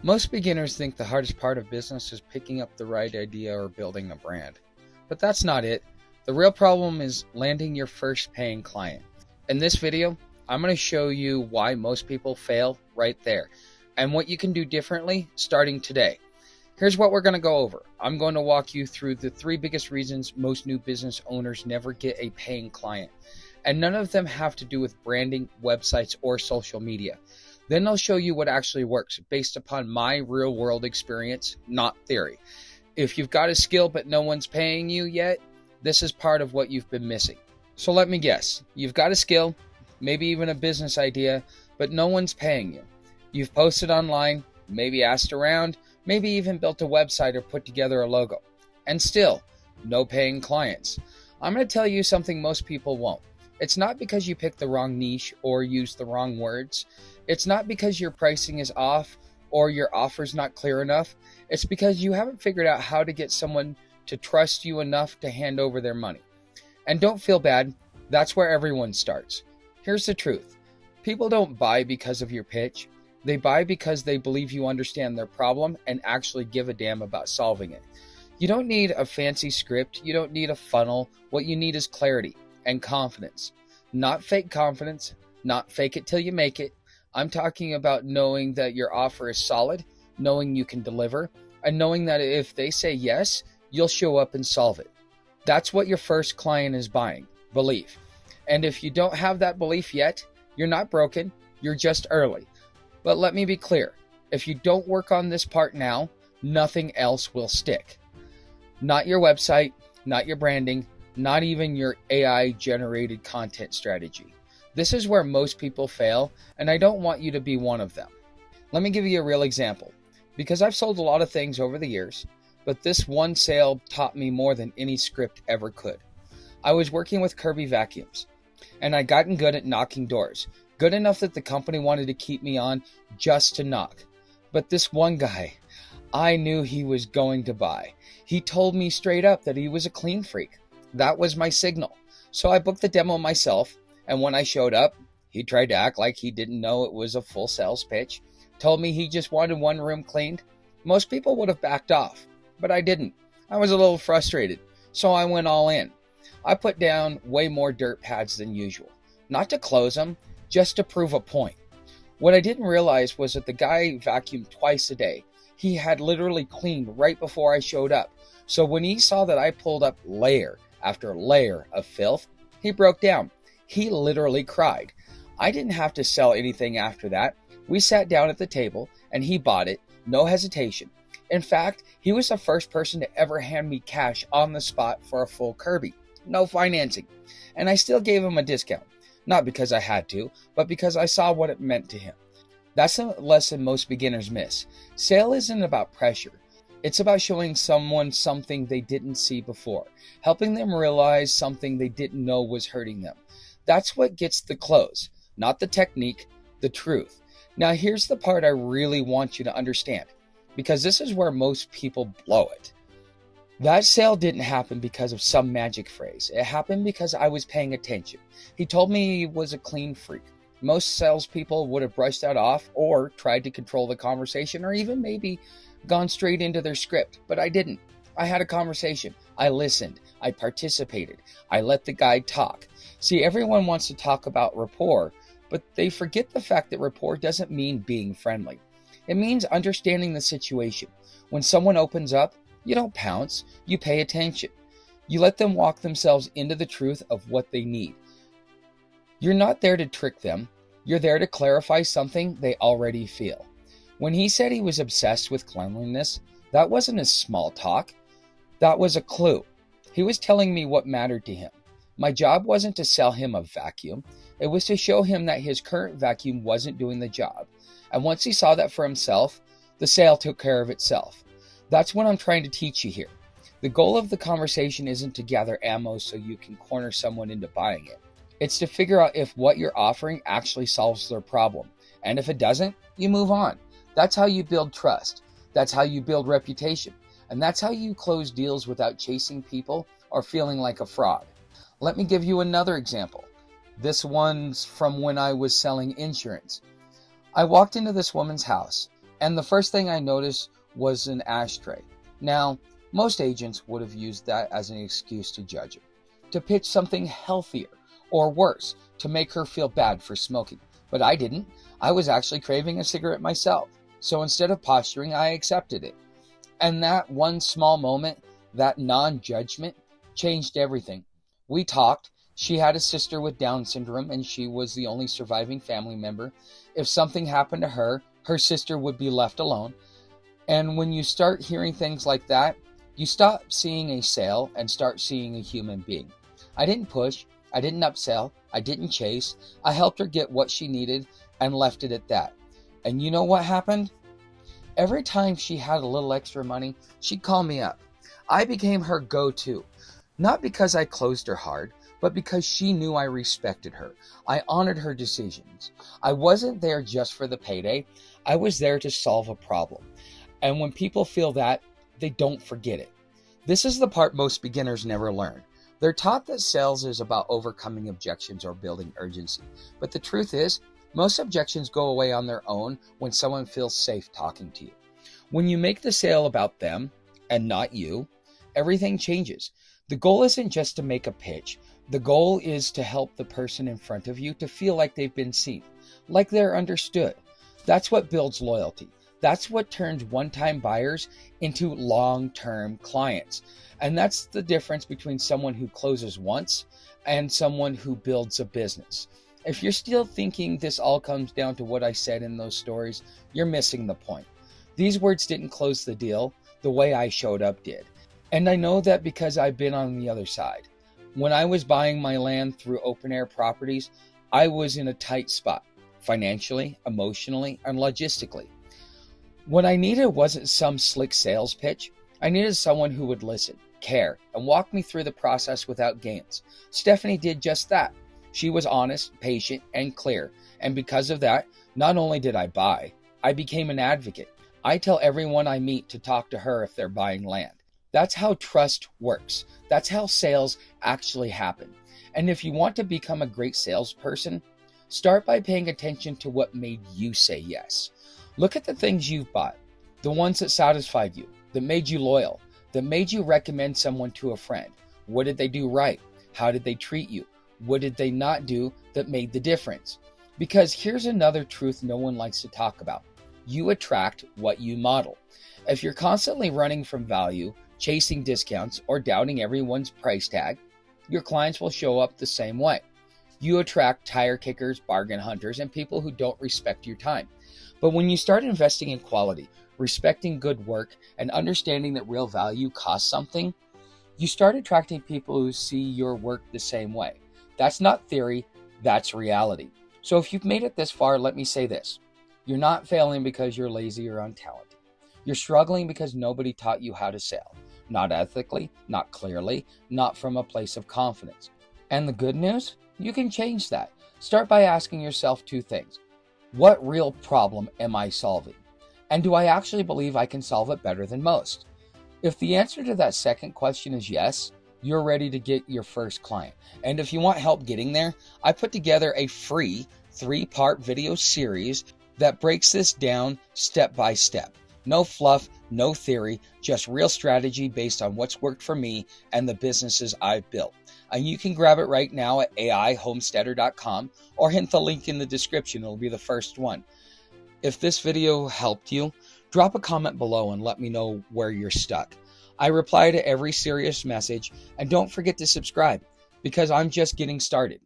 Most beginners think the hardest part of business is picking up the right idea or building a brand. But that's not it. The real problem is landing your first paying client. In this video, I'm going to show you why most people fail right there and what you can do differently starting today. Here's what we're going to go over. I'm going to walk you through the 3 biggest reasons most new business owners never get a paying client. And none of them have to do with branding, websites, or social media. Then I'll show you what actually works based upon my real world experience, not theory. If you've got a skill but no one's paying you yet, this is part of what you've been missing. So let me guess, you've got a skill, maybe even a business idea, but no one's paying you. You've posted online, maybe asked around, maybe even built a website or put together a logo. And still, no paying clients. I'm going to tell you something most people won't. It's not because you picked the wrong niche or used the wrong words. It's not because your pricing is off or your offer's not clear enough. It's because you haven't figured out how to get someone to trust you enough to hand over their money. And don't feel bad. That's where everyone starts. Here's the truth. People don't buy because of your pitch. They buy because they believe you understand their problem and actually give a damn about solving it. You don't need a fancy script. You don't need a funnel. What you need is clarity and confidence. Not fake confidence, not fake it till you make it. I'm talking about knowing that your offer is solid, knowing you can deliver, and knowing that if they say yes, you'll show up and solve it. That's what your first client is buying, belief. And if you don't have that belief yet, you're not broken, you're just early. But let me be clear, if you don't work on this part now, nothing else will stick. Not your website, not your branding, not even your AI-generated content strategy. This is where most people fail, and I don't want you to be one of them. Let me give you a real example, because I've sold a lot of things over the years, but this one sale taught me more than any script ever could. I was working with Kirby Vacuums, and I'd gotten good at knocking doors, good enough that the company wanted to keep me on just to knock. But this one guy, I knew he was going to buy. He told me straight up that he was a clean freak. That was my signal. So I booked the demo myself, and when I showed up, he tried to act like he didn't know it was a full sales pitch, told me he just wanted one room cleaned. Most people would have backed off, but I didn't. I was a little frustrated, so I went all in. I put down way more dirt pads than usual, not to close them, just to prove a point. What I didn't realize was that the guy vacuumed twice a day. He had literally cleaned right before I showed up. So when he saw that I pulled up layer after layer of filth, he broke down. He literally cried. I didn't have to sell anything after that. We sat down at the table and he bought it, no hesitation. In fact, he was the first person to ever hand me cash on the spot for a full Kirby. No financing. And I still gave him a discount. Not because I had to, but because I saw what it meant to him. That's a lesson most beginners miss. Sale isn't about pressure. It's about showing someone something they didn't see before, helping them realize something they didn't know was hurting them. That's what gets the close, not the technique, the truth. Now here's the part I really want you to understand, because this is where most people blow it. That sale didn't happen because of some magic phrase. It happened because I was paying attention. He told me he was a clean freak. Most salespeople would have brushed that off or tried to control the conversation or even maybe gone straight into their script, but I didn't. I had a conversation. I listened. I participated. I let the guy talk. See, everyone wants to talk about rapport, but they forget the fact that rapport doesn't mean being friendly. It means understanding the situation. When someone opens up, you don't pounce. You pay attention. You let them walk themselves into the truth of what they need. You're not there to trick them. You're there to clarify something they already feel. When he said he was obsessed with cleanliness, that wasn't a small talk. That was a clue. He was telling me what mattered to him. My job wasn't to sell him a vacuum. It was to show him that his current vacuum wasn't doing the job. And once he saw that for himself, the sale took care of itself. That's what I'm trying to teach you here. The goal of the conversation isn't to gather ammo so you can corner someone into buying it. It's to figure out if what you're offering actually solves their problem. And if it doesn't, you move on. That's how you build trust. That's how you build reputation. And that's how you close deals without chasing people or feeling like a fraud. Let me give you another example. This one's from when I was selling insurance. I walked into this woman's house. And the first thing I noticed was an ashtray. Now, most agents would have used that as an excuse to judge her, to pitch something healthier, or worse, to make her feel bad for smoking. But I didn't. I was actually craving a cigarette myself. So instead of posturing, I accepted it. And that one small moment, that non-judgment, changed everything. We talked. She had a sister with Down syndrome, and she was the only surviving family member. If something happened to her, her sister would be left alone. And when you start hearing things like that, you stop seeing a sale and start seeing a human being. I didn't push. I didn't upsell. I didn't chase. I helped her get what she needed and left it at that. And you know what happened? Every time she had a little extra money, she'd call me up. I became her go-to, not because I closed her hard, but because she knew I respected her. I honored her decisions. I wasn't there just for the payday. I was there to solve a problem. And when people feel that, they don't forget it. This is the part most beginners never learn. They're taught that sales is about overcoming objections or building urgency. But the truth is, most objections go away on their own when someone feels safe talking to you. When you make the sale about them and not you, everything changes. The goal isn't just to make a pitch. The goal is to help the person in front of you to feel like they've been seen, like they're understood. That's what builds loyalty. That's what turns one-time buyers into long-term clients. And that's the difference between someone who closes once and someone who builds a business. If you're still thinking this all comes down to what I said in those stories, you're missing the point. These words didn't close the deal the way I showed up did. And I know that because I've been on the other side. When I was buying my land through open-air properties, I was in a tight spot, financially, emotionally, and logistically. What I needed wasn't some slick sales pitch. I needed someone who would listen, care, and walk me through the process without games. Stephanie did just that. She was honest, patient, and clear. And because of that, not only did I buy, I became an advocate. I tell everyone I meet to talk to her if they're buying land. That's how trust works. That's how sales actually happen. And if you want to become a great salesperson, start by paying attention to what made you say yes. Look at the things you've bought, the ones that satisfied you, that made you loyal, that made you recommend someone to a friend. What did they do right? How did they treat you? What did they not do that made the difference? Because here's another truth no one likes to talk about. You attract what you model. If you're constantly running from value, chasing discounts, or doubting everyone's price tag, your clients will show up the same way. You attract tire kickers, bargain hunters, and people who don't respect your time. But when you start investing in quality, respecting good work, and understanding that real value costs something, you start attracting people who see your work the same way. That's not theory, that's reality. So if you've made it this far, let me say this. You're not failing because you're lazy or untalented. You're struggling because nobody taught you how to sell. Not ethically, not clearly, not from a place of confidence. And the good news? You can change that. Start by asking yourself two things. What real problem am I solving? And do I actually believe I can solve it better than most? If the answer to that second question is yes, you're ready to get your first client. And if you want help getting there, I put together a free 3-part video series that breaks this down step by step. No fluff, no theory, just real strategy based on what's worked for me and the businesses I've built. And you can grab it right now at aihomesteader.com or hit the link in the description. It'll be the first one. If this video helped you, drop a comment below and let me know where you're stuck. I reply to every serious message, and don't forget to subscribe because I'm just getting started.